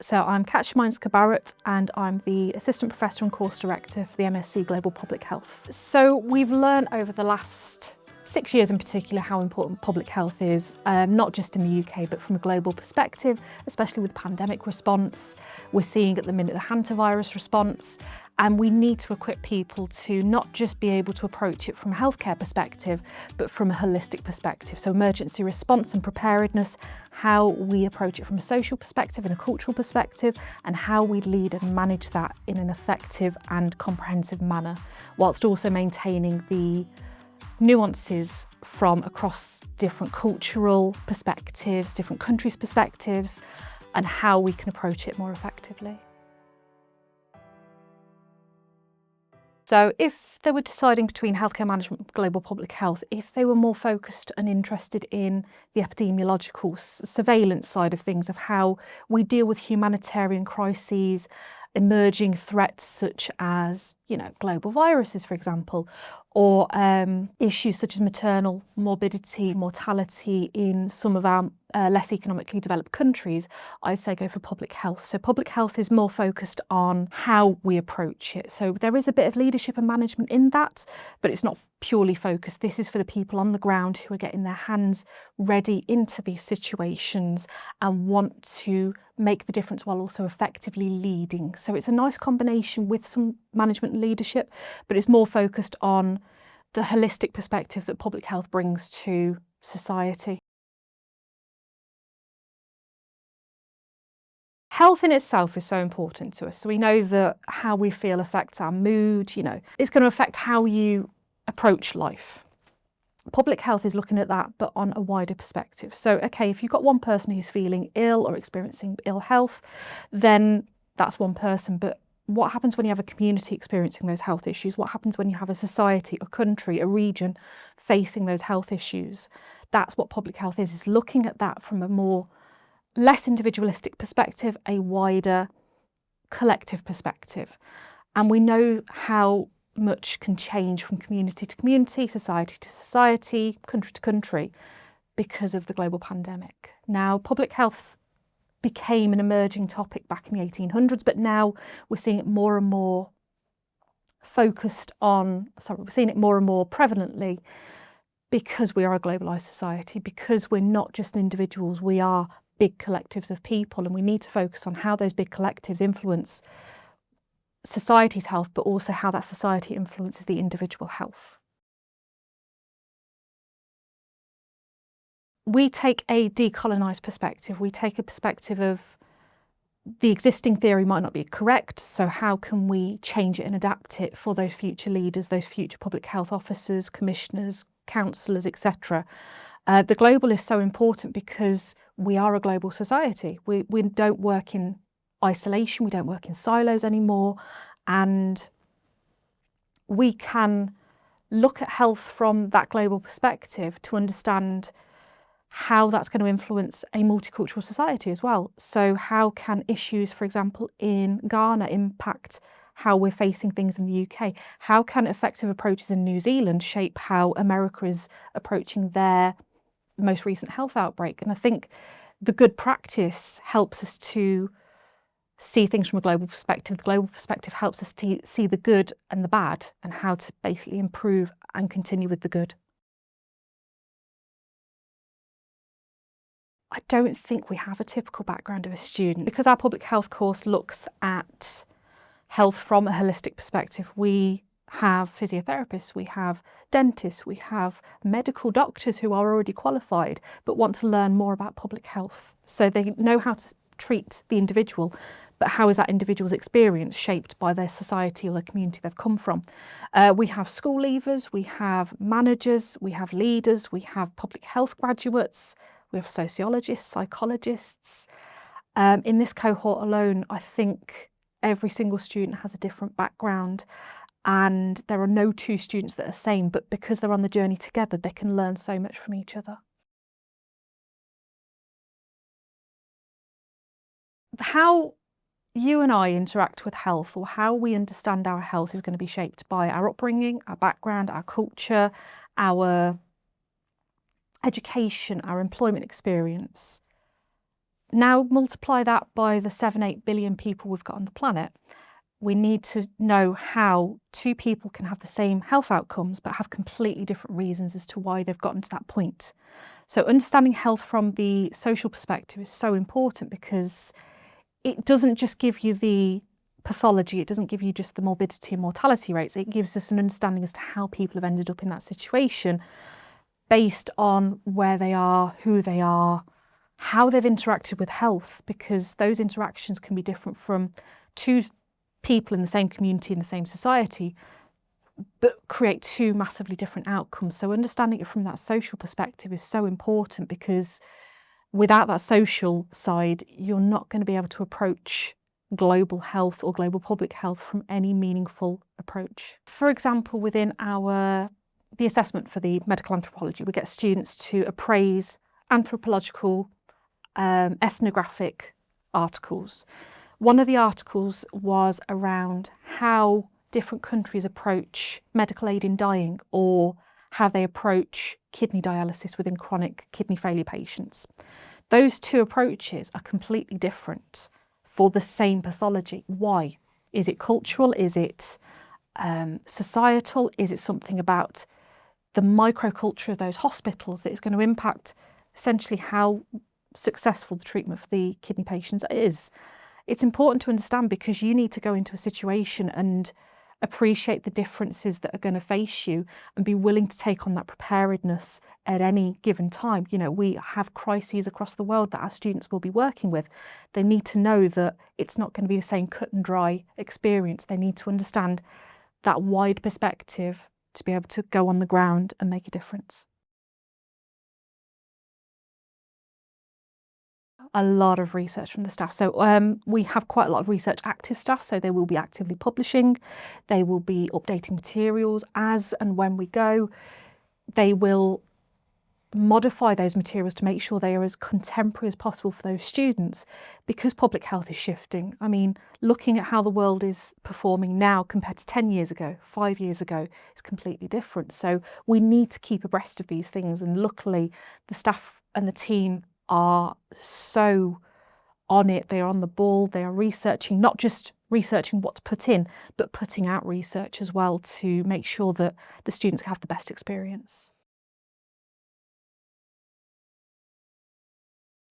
So I'm Szymanska Barrett and I'm the Assistant Professor and Course Director for the MSc Global Public Health. So we've learned over the last 6 years in particular how important public health is, not just in the UK but from a global perspective, especially with pandemic response. We're seeing at the minute the hantavirus response, and we need to equip people to not just be able to approach it from a healthcare perspective, but from a holistic perspective. So emergency response and preparedness, how we approach it from a social perspective and a cultural perspective, and how we lead and manage that in an effective and comprehensive manner, whilst also maintaining the nuances from across different cultural perspectives, different countries' perspectives, and how we can approach it more effectively. So if they were deciding between healthcare management and global public health, if they were more focused and interested in the epidemiological surveillance side of things, of how we deal with humanitarian crises, emerging threats such as, global viruses, for example, or issues such as maternal morbidity, mortality in some of our less economically developed countries, I'd say go for public health. So public health is more focused on how we approach it. So there is a bit of leadership and management in that, but it's not purely focused. This is for the people on the ground who are getting their hands ready into these situations and want to make the difference while also effectively leading. So it's a nice combination with some management and leadership, but it's more focused on the holistic perspective that public health brings to society. Health in itself is so important to us. So we know that how we feel affects our mood, it's going to affect how you approach life. Public health is looking at that, but on a wider perspective. So, okay, if you've got one person who's feeling ill or experiencing ill health, then that's one person. But what happens when you have a community experiencing those health issues? What happens when you have a society, a country, a region facing those health issues? That's what public health is looking at that from a more less individualistic perspective, a wider collective perspective. And we know how much can change from community to community, society to society, country to country because of the global pandemic. Now, public health became an emerging topic back in the 1800s, but now we're seeing it more and more we're seeing it more and more prevalently because we are a globalised society, because we're not just individuals, we are big collectives of people, and we need to focus on how those big collectives influence society's health, but also how that society influences the individual health. We take a decolonised perspective. We take a perspective of the existing theory might not be correct, so how can we change it and adapt it for those future leaders, those future public health officers, commissioners, councillors, etc. The global is so important because we are a global society. We don't work in isolation, we don't work in silos anymore, and we can look at health from that global perspective to understand how that's going to influence a multicultural society as well. So how can issues, for example, in Ghana impact how we're facing things in the UK? How can effective approaches in New Zealand shape how America is approaching their most recent health outbreak? And I think the good practice helps us to see things from a global perspective. The global perspective helps us to see the good and the bad and how to basically improve and continue with the good. I don't think we have a typical background of a student. Because our public health course looks at health from a holistic perspective, we have physiotherapists, we have dentists, we have medical doctors who are already qualified but want to learn more about public health. So they know how to treat the individual, but how is that individual's experience shaped by their society or the community they've come from? We have school leavers, we have managers, we have leaders, we have public health graduates, we have sociologists, psychologists. In this cohort alone, I think every single student has a different background, and there are no two students that are the same, but because they're on the journey together, they can learn so much from each other. How you and I interact with health, or how we understand our health, is going to be shaped by our upbringing, our background, our culture, our education, our employment experience. Now multiply that by the 7-8 billion people we've got on the planet. We need to know how two people can have the same health outcomes but have completely different reasons as to why they've gotten to that point. So understanding health from the social perspective is so important, because it doesn't just give you the pathology, it doesn't give you just the morbidity and mortality rates, it gives us an understanding as to how people have ended up in that situation based on where they are, who they are, how they've interacted with health, because those interactions can be different from two people in the same community, in the same society, but create two massively different outcomes. So understanding it from that social perspective is so important, because without that social side, you're not going to be able to approach global health or global public health from any meaningful approach. For example, within the assessment for the medical anthropology, we get students to appraise anthropological ethnographic articles. One of the articles was around how different countries approach medical aid in dying, or how they approach kidney dialysis within chronic kidney failure patients. Those two approaches are completely different for the same pathology. Why? Is it cultural? Is it societal? Is it something about the microculture of those hospitals that is going to impact essentially how successful the treatment for the kidney patients is? It's important to understand, because you need to go into a situation and appreciate the differences that are going to face you and be willing to take on that preparedness at any given time. You know, we have crises across the world that our students will be working with. They need to know that it's not going to be the same cut and dry experience. They need to understand that wide perspective to be able to go on the ground and make a difference. A lot of research from the staff. So we have quite a lot of research active staff, so they will be actively publishing, they will be updating materials as and when we go. They will modify those materials to make sure they are as contemporary as possible for those students, because public health is shifting. I mean, looking at how the world is performing now compared to 10 years ago, 5 years ago, is completely different. So we need to keep abreast of these things, and luckily the staff and the team are so on it. They are on the ball. They are researching, not just researching what to put in, but putting out research as well to make sure that the students have the best experience.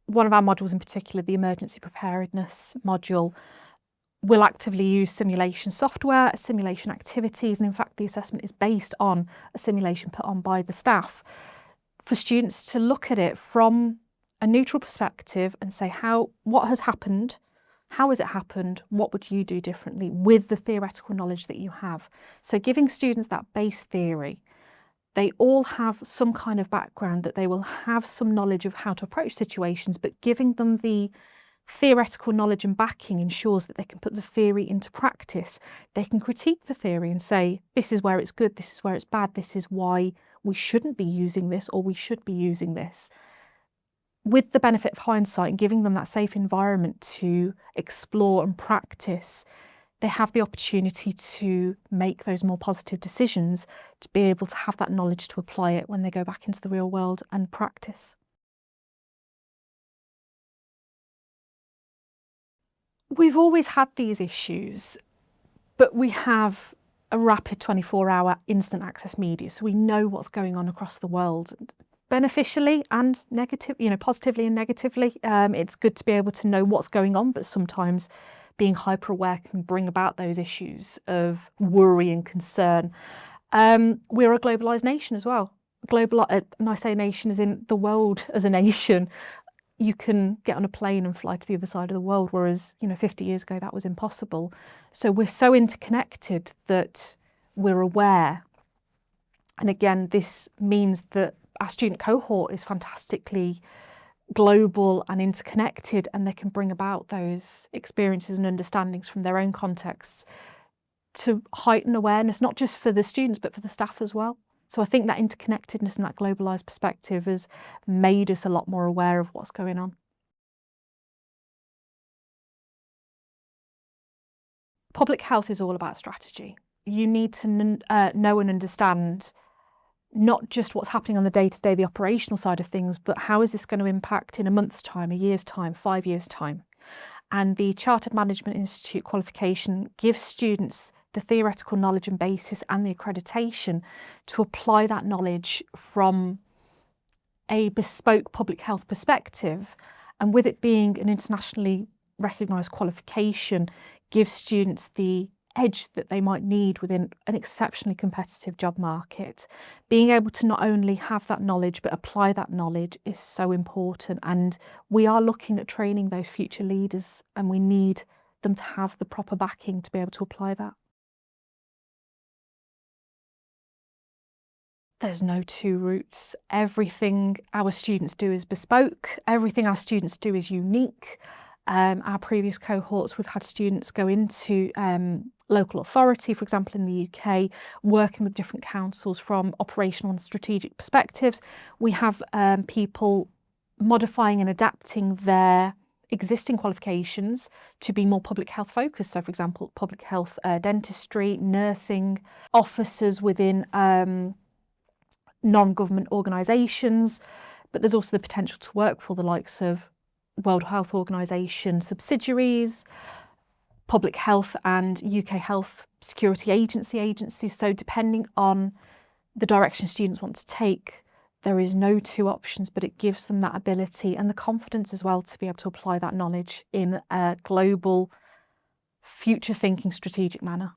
One of our modules in particular, the emergency preparedness module, will actively use simulation software, simulation activities, and in fact the assessment is based on a simulation put on by the staff, for students to look at it from a neutral perspective and say, what has happened, how has it happened, what would you do differently with the theoretical knowledge that you have. So giving students that base theory, they all have some kind of background, that they will have some knowledge of how to approach situations, but giving them the theoretical knowledge and backing ensures that they can put the theory into practice. They can critique the theory and say, this is where it's good, this is where it's bad, this is why we shouldn't be using this, or we should be using this. With the benefit of hindsight and giving them that safe environment to explore and practice, they have the opportunity to make those more positive decisions, to be able to have that knowledge to apply it when they go back into the real world and practice. We've always had these issues, but we have a rapid 24-hour instant access media, so we know what's going on across the world, beneficially and negative, positively and negatively. It's good to be able to know what's going on, but sometimes being hyper aware can bring about those issues of worry and concern. We're a globalised nation as well. And I say nation as in the world as a nation. You can get on a plane and fly to the other side of the world, whereas 50 years ago that was impossible. So we're so interconnected that we're aware. And again, this means that our student cohort is fantastically global and interconnected, and they can bring about those experiences and understandings from their own contexts to heighten awareness, not just for the students, but for the staff as well. So I think that interconnectedness and that globalised perspective has made us a lot more aware of what's going on. Public health is all about strategy. You need to know and understand not just what's happening on the day-to-day, the operational side of things, but how is this going to impact in a month's time, a year's time, 5 years' time? And the Chartered Management Institute qualification gives students the theoretical knowledge and basis and the accreditation to apply that knowledge from a bespoke public health perspective. And with it being an internationally recognised qualification, gives students the edge that they might need within an exceptionally competitive job market. Being able to not only have that knowledge but apply that knowledge is so important, and we are looking at training those future leaders, and we need them to have the proper backing to be able to apply that. There's no two routes. Everything our students do is bespoke. Everything our students do is unique. Our previous cohorts, we've had students go into local authority, for example, in the UK, working with different councils from operational and strategic perspectives. We have people modifying and adapting their existing qualifications to be more public health focused. So, for example, public health dentistry, nursing, officers within non-government organisations, but there's also the potential to work for the likes of World Health Organization subsidiaries, public health and UK Health Security agencies. So depending on the direction students want to take, there is no two options, but it gives them that ability and the confidence as well to be able to apply that knowledge in a global, future-thinking, strategic manner.